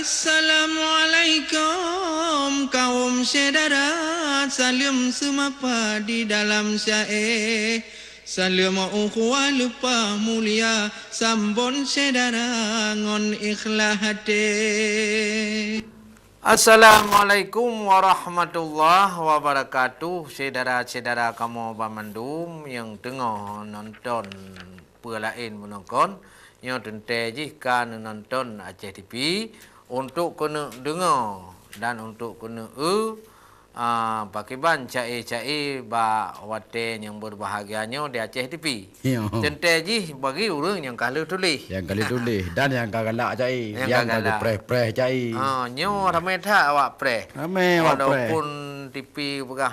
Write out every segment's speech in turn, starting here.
Assalamualaikum kaum saudara, salam semapa di dalam syair. Salam ukhuwah lupa mulia, sambon saudara ngon ikhlas hati. Assalamualaikum warahmatullahi wabarakatuh. Saudara-saudara kamu Bamandum yang tengah nonton pelain menonton, yang tentu jika nonton Aceh TV untuk kena dengar dan untuk kena pakiban cai-cai ba wate yang berbahagianya di Aceh TV. Tentu ji bagi orang yang kalau tulis. Yang kali tulis dan yang galak cai, yang kali preh-preh cai. Nyo ramai tak awak preh. Ramai awak preh. Walaupun TV begah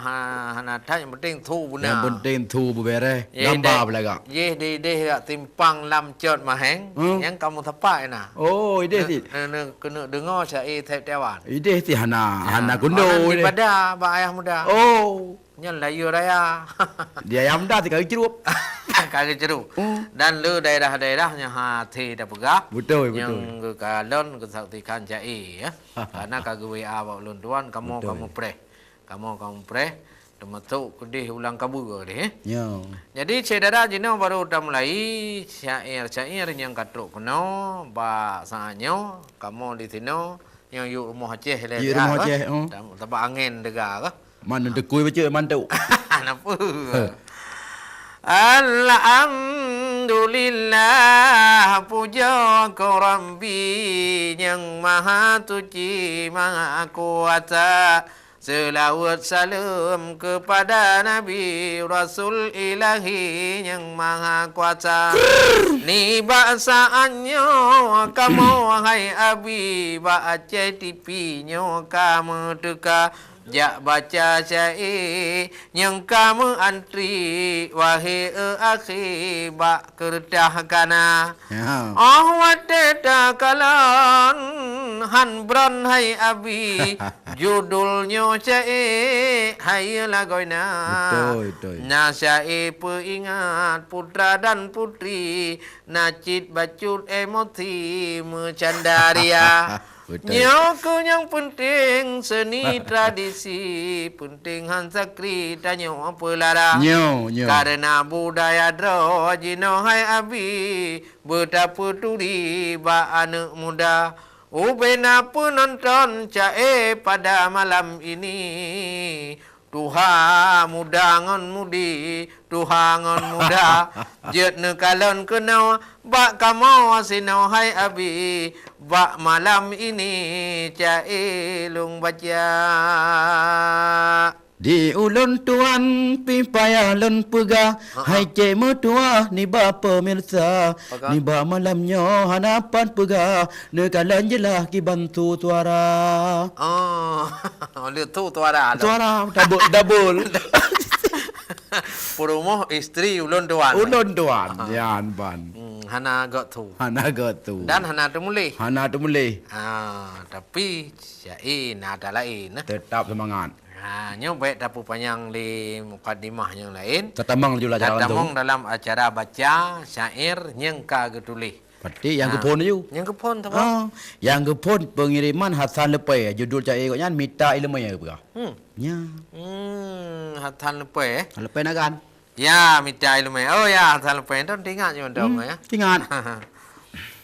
hanata yang penting thu benar. Yang penting thu beberes, gambar belakang. Ye de timpang lam cot maheng yang kamu tepat na. Oh, ide si. Kena dengar cai tewan. Ide si Hana Gundo ide. Pada ba ayah muda. Oh, Nyan layu raya. dia ayah muda tiga cerup. Kali jeruk. Dan lu daerah-daerahnya hati dah pegah. Betul. Yang ke kalon kesaktikan cai ya. Karena kagak WA bawa luntuan kamu preh. Kamu preh termasuk kedih ulang kabur deh. Ya. Jadi saudara jino baru dah mulai syair yang katruk kena ba saanyo kamu di sini yang yuk rumah Aceh le. Yuk rumah Aceh. Tempat angin degar ke? Mana dekui baca mantu. Kenapa? Alhamdulillah puja kau Rabbi yang maha suci maha kuasa. Selawat salam kepada Nabi Rasul Ilahi yang maha kuasa. Ni bahasanya kamu wahai Abi ba Aceh TV nyo kamu teka. Jak baca syair yang kamu antri wahai akhi bak kerdah kana. Wateta kalan han bron hai abi judulnya syair hai lagoina. Betul. Na syair peingat putra dan putri nacit bacut emosi mencandaria. Nyoku yang penting seni tradisi penting hansakri tanyo pelara. Karena budaya dro jino hai abi betapa turi ba anak muda. Ubena penonton cae pada malam ini. Tuhan muda ngon mudi, Tuhan ngon muda. Jet ne kalon kena bak kamu asino hai abi. Bak malam ini cae lung baca. Di ulun tuan pipaya lun pega hai ce mertua ni ba pemirsa ni ba malamnya hanapan pega ne kalan jelah ki bantu suara. Oleh tu suara double. Perumoh istri ulun tuan. Yan ban. Hana got tu. Dan hana tu mulih. Tapi syai nada lain. Tetap semangat. Nyo baik dapat panjang di mukadimah yang lain. Tetamang juga jalan tu. Tetamang dalam acara baca syair yang kagak tulis. Berarti yang kepon tu. Yang kepon tu. Yang kepon pengiriman Hasan Lepai. Judul syair kau minta ilmu ya bukan? Ya. Hasan Lepai. Lepai nagan. Ya, minta ilmu. Oh ya, Hasan Lepai tu tinggal je dong ya. Tinggal.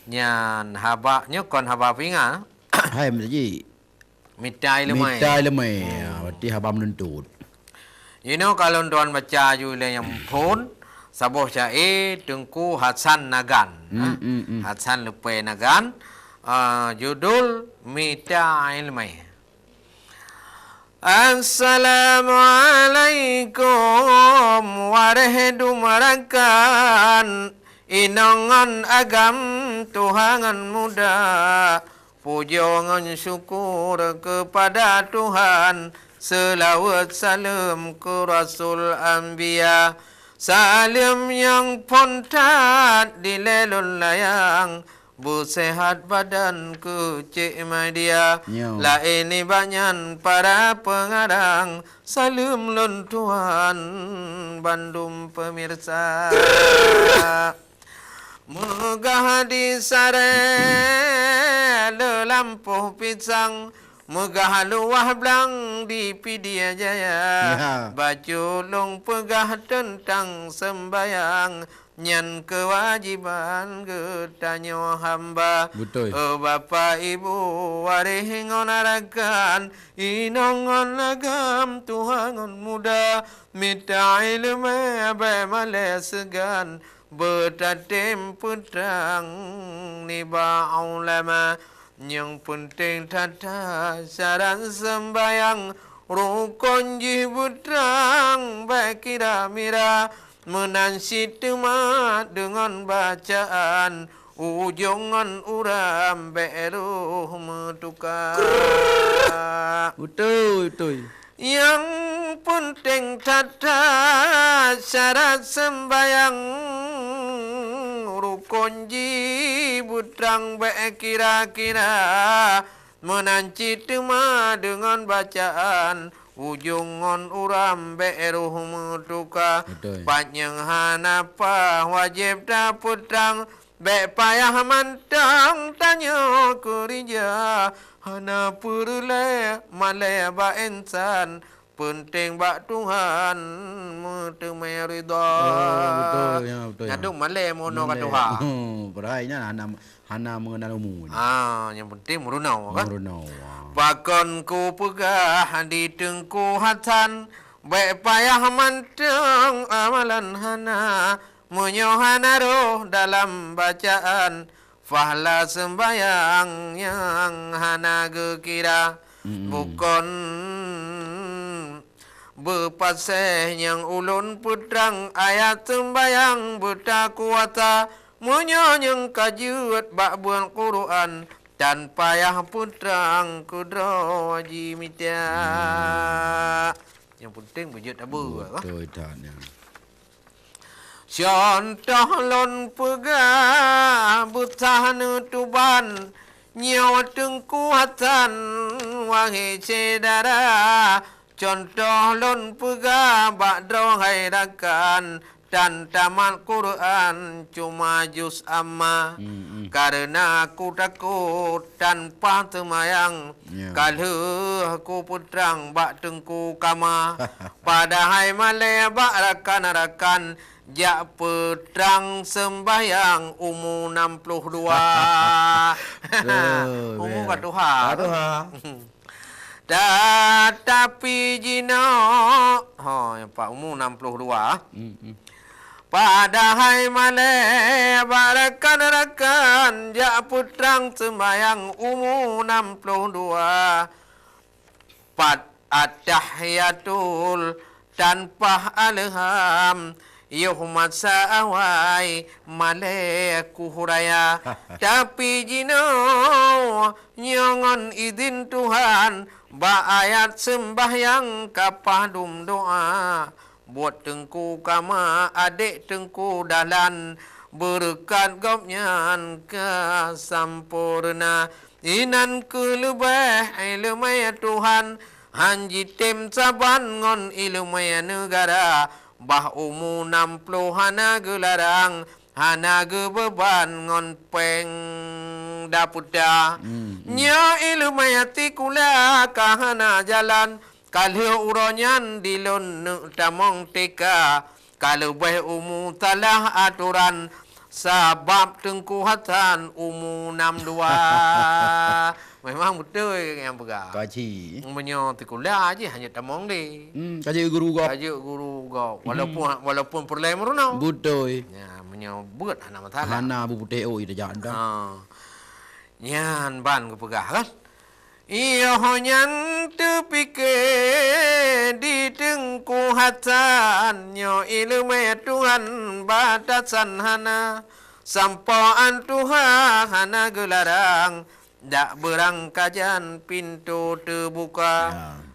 Nyan haba nyokon haba pinga. Hai mesti. Minta ilmu. Berarti haba menuntut. You know kalau tuan baca juga yang pun sabuh syair Tengku Hasan Nagan. Hasan Lepai Nagan. Judul Minta Ilmu. Assalamualaikum warahmatullahi inongan agam Tuhan muda. Pujangan syukur kepada Tuhan. Selawat salam ke Rasul Anbiya. Salam yang pontat di lelun layang. Bersehat badan ke Cik Madia. Lah ini banyak para pengarang. Salam lon Tuhan Bandung pemirsa. Megah di sare lampuh pisang megah luah belang di Pidia Jaya Ya. baju long pegah tentang sembayang nyan kewajiban getanyo hamba Betul. Bapa ibu warih ngonarakan inongon agam tuhangon muda mita ilmu bemale segan bertatim putrang niba ulama yang penting tata saran sembayang rukun jibutrang bakira mira menansi temat dengan bacaan ujongan uram beruh metuka Betul. yang penting tata syarat sembayang rukun jibutrang baik kira-kira menanci tema dengan bacaan ujungon uram beruh metuka Betul. panjang hanapa wajib daputrang Bek payah mantang tanya kerja hana perle malai ba insan penting bak Tuhan metemai ridha. Betul. Nyadung malai mono ka Tuhan. Perainya hana mengenal umur. Yang penting merunau kan. Merunau. Bakon ku pegah di tengku hatan bek payah mantang amalan hana menyohana roh dalam bacaan fahla sembayang yang hana gekira bukan berpaseh yang ulun putrang ayat sembayang bertakuata menyonyeng kajut bak buan Quran dan payah putrang kudro jimitya yang penting bujut abu Betul tanya. Contoh lon pegah butah nutuban nyawa tengkuatan wahai cedara contoh lon pegah bak drohai rakan dan tamat Quran cuma juz amma karena aku takut tanpa temayang kalau aku putrang bak tengku kama padahal malai bak rakan-rakan Jak petrang sembayang umur 62. Umur kat Tuhan. Tetapi jino yang pak umur 62. Padahal malai barakan-rakan jak petrang sembayang umur 62. Pat at-tahiyatul tanpa alham Yuhmat sa'awai malaiku huraya Tapi jino nyongon izin Tuhan Ba ayat sembahyang kapadum doa Buat tengku kama adik tengku dalan Berkat gopnyan kesampurna Inan ku lebih ilmu Tuhan Hanji tim saban ngon ilmu negara Bah umur 60 hana gelarang hana gebeban ngon peng dapuda nya ilmu yati kula kahana jalan kalau uronyan dilon tamong teka kalau bah umur talah aturan sebab tengkuhatan umur 62 memang betul yang pegang Kaji. Menyo tikulah aje hanya tamong de. Kaji guru gop. Kaji guru gop. Walaupun perlai merunau. Betul. Ya, menyo buat hana matala. Hana bu puteo ida janda. Nyan ban ke pegah kan. Iyo honyan tepike di tengku hatan nyo ilmu Tuhan batasan hana sampaan Tuhan hana gelarang dak berangkajan pintu terbuka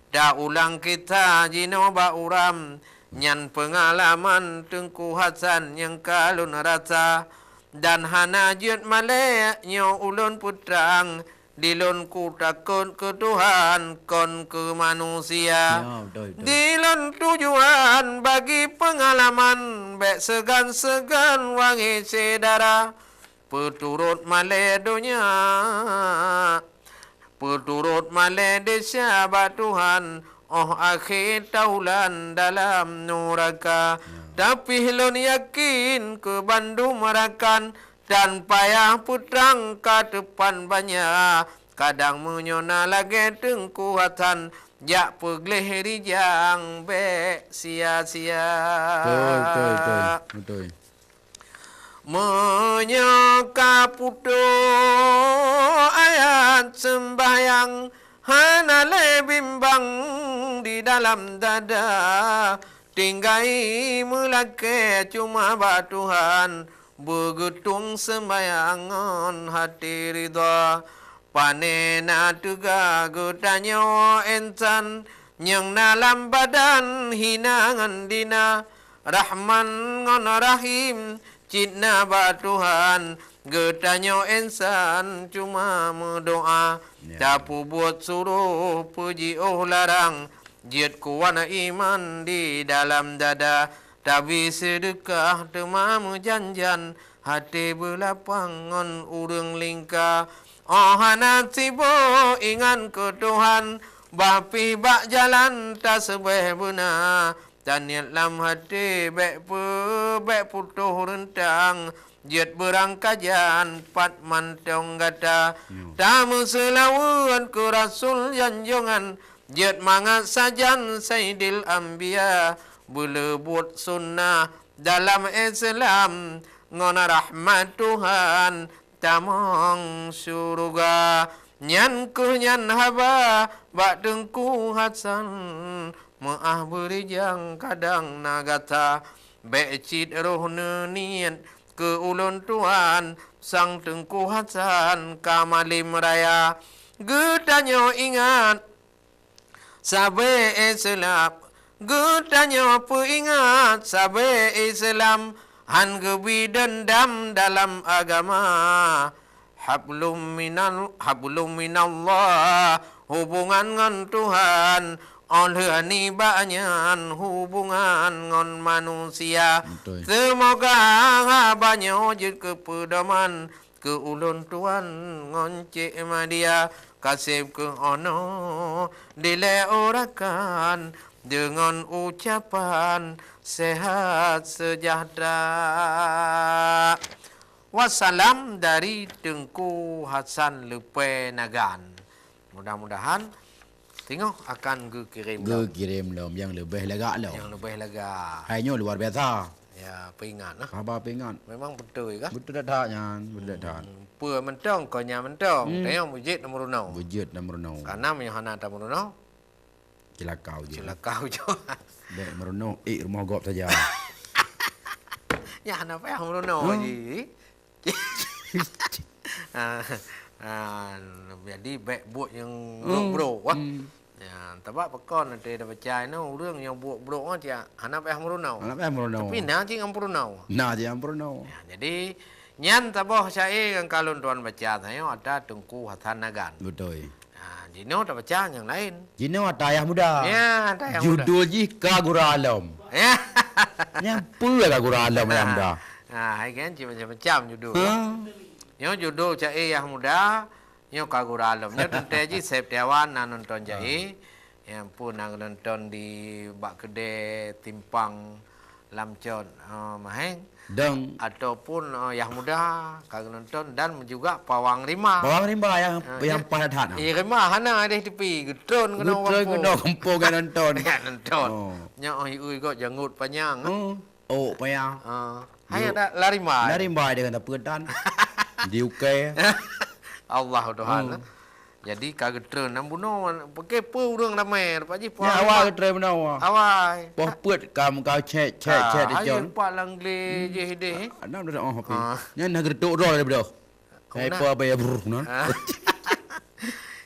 dak ulang kita jino ba uram nyan pengalaman tengku hasan yang kalun rasa dan hana jut malek nyo ulun putrang dilon ku takut ke Tuhan kon ke manusia dilon tujuan bagi pengalaman bek segan-segan wangi sedara peturut maledonya male desa batuhan oh akhir taulan dalam nuraka. Tapi lon yakin ke Bandung merakan dan payah putrang ke depan banyak. Kadang menyona lagi tengkuatan jak pegleh rijang be sia-sia. Betul. Menyeka putu ayat sembahyang hanale bimbang di dalam dada. Tinggai melake cuma batuhan begetung sembayangan hati ridha. Panena tuga gutanyo ensan yang dalam badan hinangan dina. Rahman ngon rahim cina batuhan getanyo ensan cuma berdoa. Dapu buat suruh puji oh larang. Jid kuwana iman di dalam dada. Tapi sedekah temamu janjan. Hati belapangan urang lingka. Oh nasibo ingan ke Tuhan. Bapi bak jalan tak sebeh benar. Dan niat lam hati bek putuh rentang. Jid berangkajan pat mantong gata. Tamu selawan ke Rasul janjongan. Jid mangat sajan Sayyidil Anbiya. Belebut sunnah dalam Islam. Ngona rahmat Tuhan tamang surga. Nyan ku nyan haba bak dengku Hasan. Maah berijang kadang nagata. Becit roh nenian ke ulun Tuhan. Sang Tengku Hasan kamalim raya. Getanyo ingat sabe Islam. Getanyo ingat sabe Islam. Han gebi dendam dalam agama. Hablum minallah. Hubungan dengan Tuhan. Oleh ni banyak hubungan dengan manusia. Betul. Semoga banyak je kepedaman. Ke ulun Tuhan ngon cik madia. Kasih ke ono dile orakan. Dengan ucapan sehat sejahtera. Wassalam dari Tengku Hasan Lepe Nagan. Mudah-mudahan tengok akan kirim Kirim yang lebih lega lah. yang lebih lega. Hanya luar biasa. Ya, peringat lah. Khabar pengat. Memang betul ke? Betul dah betul dah. Pua mentong kau nya mentong. Tengok bujit nomor 6. Wujud nombor 0. Kanam yang hana nomor 6. Celakau je. Celakau je. Dek merenung rumah gop saja. Ya hana payah nomor 6 je. Jadi baik buat yang buruk wah. Ya, sebab pekon nanti dah baca no urang yang buruk aja. Hana payah merunau. Anak merenung. Tapi nah cing ampurunau. Nah je merenung. Ya, jadi nyan taboh syair yang kalun tuan baca saya ada Tengku Hasan Nagan. Betul. Nah, Jino dah baca yang lain. Jino atayah muda. Ya, ada yang Judul ji Kagura Alam. Ya. Nyampu Kagura Alam yang muda. Nah, hai kan macam-macam judul. Ha? Yo judul syair yang muda. Yo Kagura Alam. Yo tente ji Septiawan nak nonton syair. Yang pun nak nonton di bak kedai timpang Lamcon Maheng. Deng Ataupun yang muda kagak nonton dan juga pawang rimah. bawang rimba yang padat. Rimah hana ada tepi getron kena Betul kena kampung kan nonton. Kan nonton. Oh. Nya oi kok janggut panjang. Oh payah. Hai ada lari mah. Dari rimba dia kata pedan. Di UK. Allah Tuhan. Jadi kagak getron nambuno pakai pe urang ramai pak ji. Ya awal try menawa. Awai. Poh put kam kau cek di jon. Ayo pak langle je deh. Ana dah hapi. Nya nak geduk ro dah. Hai pa bayar bruk no.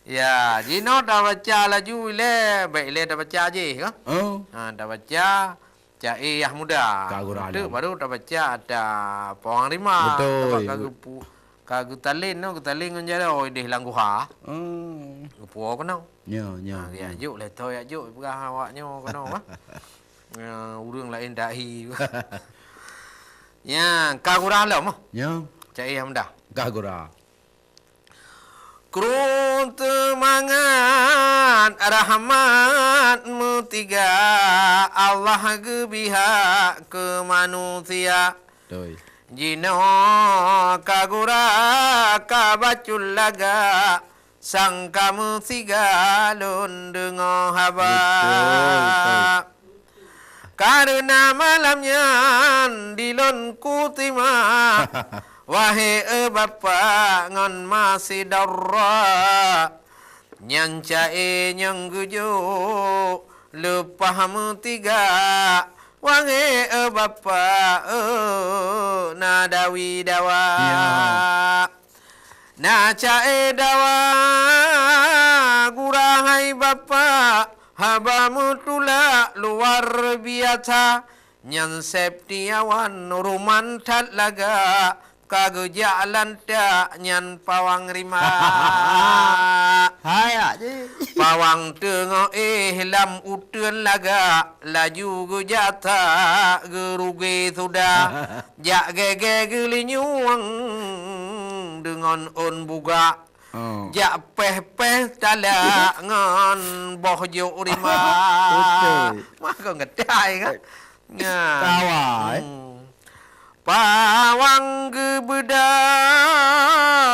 Ya, Jino dah baca laju le, baik le dah baca je ke? Oh. Dah baca Cai yang muda. Kagura Itu Alam. baru dah baca ada pawang rimah. Betul. Kagu talin no, talin ngan jara oi deh langguha. Oh. Gupo kena. Nya Ya juk le toy juk pegah awaknya kena ah. Urang lain dahi. Ya, Kagura Alam ah. Nya Cai yang muda. Kagura. Kurun temangan Rahmat rahmatmu tiga Allah gebiha ke manusia Betul. Jino kagura kabacul laga sang kamu tiga lun dengo haba karena malamnya dilon kutima wahai bapa ngon masih darra nyanca nyang gujo lupa tiga wange bapa nadawi dawa na cae dawa gurahai bapa haba mutula luar biasa nyan septiawan ruman tat laga kage jalan tak nyan pawang rima Hai je. pawang tengok lam utun laga laju gejata geruge sudah jak gege gelinyuang dengan on buga jak peh-peh talak ngan boh jo rima mah kau ngetai kan Kawai. Pawang gebeda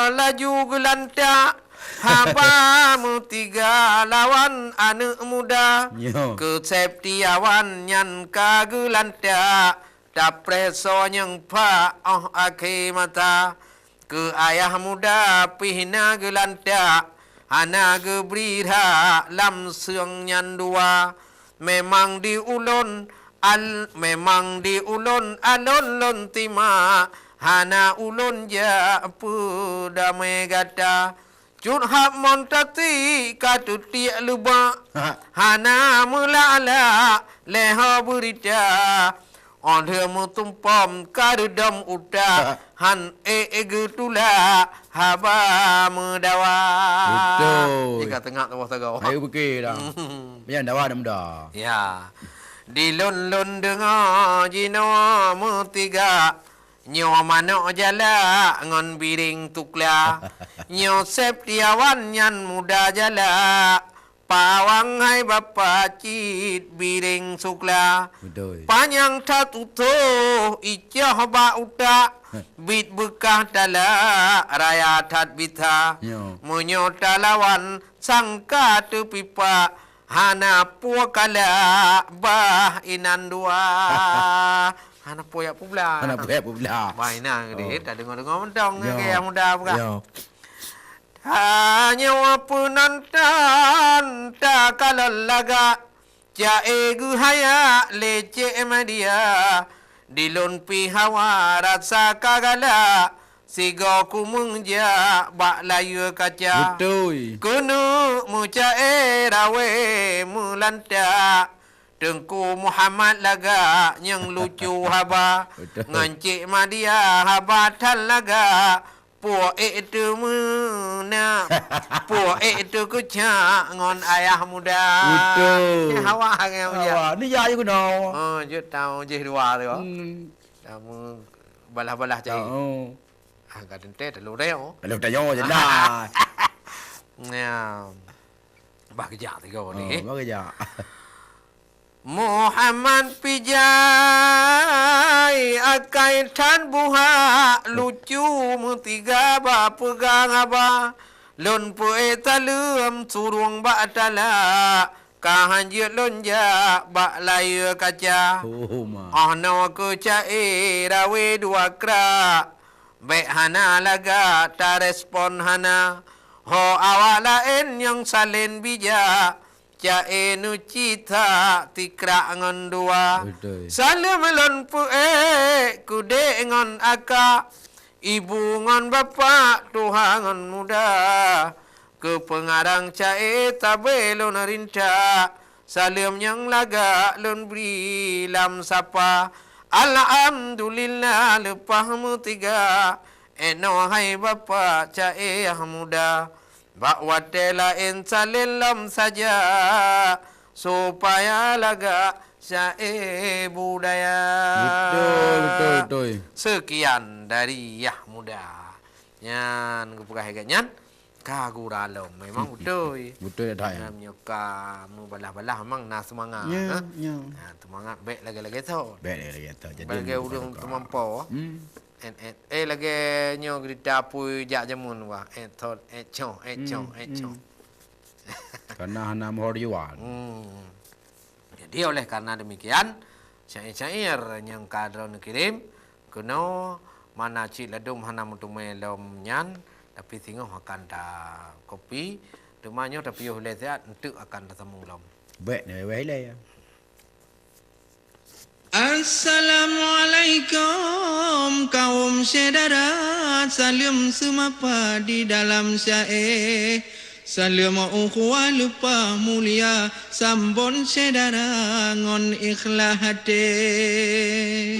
laju gelantak habamu tiga lawan anak muda Yo. keseptiawan nyan kagelantak tak preso nyeng pa akhi mata ke ayah muda pihna gelantak hana gebrira lam seung nyan dua memang diulun memang diulun alun lon tima hana ulun ja damai gata curhat montati katuti luba hana mulala leho berita Ondhe mutumpam kadudam uda han getula haba medawa. Betul. Jika tengah tu tagaw. Ayo fikir dah. Yang dawa dah muda. Ya. Di lon-lon dengar jino mutiga nyo mano jala ngon biring tukla nyo septiawan nyan muda jala pawang hai bapa cit biring sukla Betul. panjang tatuto icah ba uta bit bekah tala raya tat bita Yo. munyo talawan sangka tu pipa hana puakala bah inan dua hana poyak pula Anak buat pula. mainan gede Oh. tak dengar-dengar mentong Yo. ke yang muda bukan Yo. hanya penonton tak kalah laga jae guhaya lece media dilon pi hawa rasa kagala sigo kumungja bak layu kaca Betul. kunu mucae rawe mulanta Tengku Muhammad laga yang lucu haba Betul. ngancik madia haba tal laga puak itu mena puak itu kucak ngon ayah muda Betul. hawa ngau ya Awak ni ya aku dah. oh je tahu je dua tu Hmm. kamu balah-balah cai Oh. agak dente telu reo Kalau tak jauh je lah. ya bah kejak tiga ni Oh, bagi je. Muhammad pijai akai tan buha lucu mutiga ba pegang aba lon pue talum surung ba tala kahan je lonja ba layu kaca Oh, ma. ono ke cae rawe dua kra be hana laga ta respon hana ho awala en yang salen bija Cae nu cita tikra ngon dua Betul. Salam lon pu kude ngon aka Ibu ngon bapa tuha ngon muda Ke pengarang cae tabe lon rinta Salam yang laga lon beri lam sapa Alhamdulillah lepah mutiga Eno hai bapa cae muda Bawa lain salilam saja supaya laga syair budaya. Betul. Sekian dari Yah Muda. Nyan kepuka hegat nyan. Kaguralom memang betul. Betul dah ya. Menyoka mubalah-balah memang nak semangat. Ya, ya. Semangat baik lagi-lagi tu. Baik lagi tu. Jadi Bagi urang terlampau. Hmm. Lagi nyo kita pui jak jamun wah. Thot chong. Karena hana mohor yuan. Jadi oleh karena demikian syair-syair yang kadron kirim kuno mana cik ladum hana mutume lom nyan tapi singoh akan dah kopi demanya tapi yo lezat untuk akan dah sambung lom. Baik ni wahai ya. Assalamualaikum kaum saudara, salam semapa di dalam syair. Salam ukhuwah lupa mulia, sambon saudara ngon ikhlas hati.